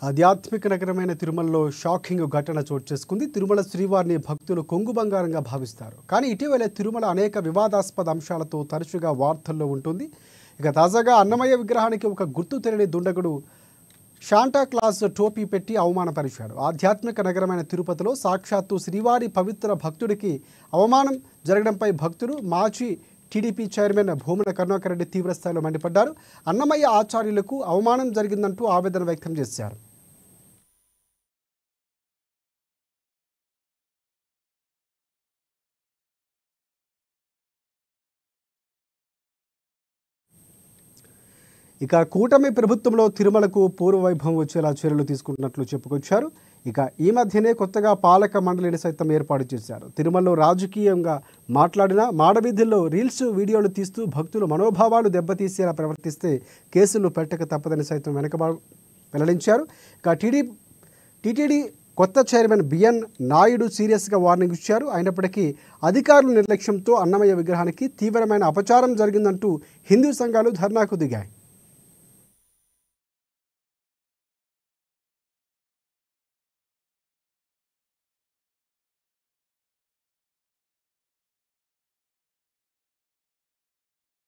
ఆధ్యాత్మిక నగరమైన తిరుమలలో షాకింగ్ ఘటన చోటు చేసుకుంది. తిరుమల శ్రీవారిని భక్తులు కొంగు బంగారంగా భావిస్తారు. కానీ ఇటీవలే తిరుమల అనేక వివాదాస్పద అంశాలతో తరచుగా వార్తల్లో ఉంటుంది. ఇక తాజాగా అన్నమయ్య విగ్రహానికి ఒక గుర్తు తెలియని దుండగుడు శాంటా క్లాస్ టోపీ పెట్టి అవమానపరిచాడు. ఆధ్యాత్మిక నగరమైన తిరుపతిలో సాక్షాత్తు శ్రీవారి పవిత్ర భక్తుడికి అవమానం జరగడంపై భక్తులు మాజీ టీడీపీ చైర్మన్ భూమన కరుణాకర్ రెడ్డి తీవ్రస్థాయిలో మండిపడ్డారు. అన్నమయ్య ఆచార్యులకు అవమానం జరిగిందంటూ ఆవేదన వ్యక్తం చేశారు. ఇక కూటమి ప్రభుత్వంలో తిరుమలకు పూర్వవైభవం వచ్చేలా చర్యలు తీసుకుంటున్నట్లు చెప్పుకొచ్చారు. ఇక ఈ మధ్యనే కొత్తగా పాలక మండలిని సైతం ఏర్పాటు చేశారు. తిరుమలలో రాజకీయంగా మాట్లాడిన మాడవీధుల్లో రీల్స్ వీడియోలు తీస్తూ భక్తుల మనోభావాలు దెబ్బతీసేలా ప్రవర్తిస్తే కేసులు పెట్టక తప్పదని సైతం వెల్లడించారు. ఇక టీటీడీ కొత్త చైర్మన్ బిఎన్ నాయుడు సీరియస్గా వార్నింగ్ ఇచ్చారు. అయినప్పటికీ అధికారుల నిర్లక్ష్యంతో అన్నమయ్య విగ్రహానికి తీవ్రమైన అపచారం జరిగిందంటూ హిందూ సంఘాలు ధర్నాకు దిగాయి.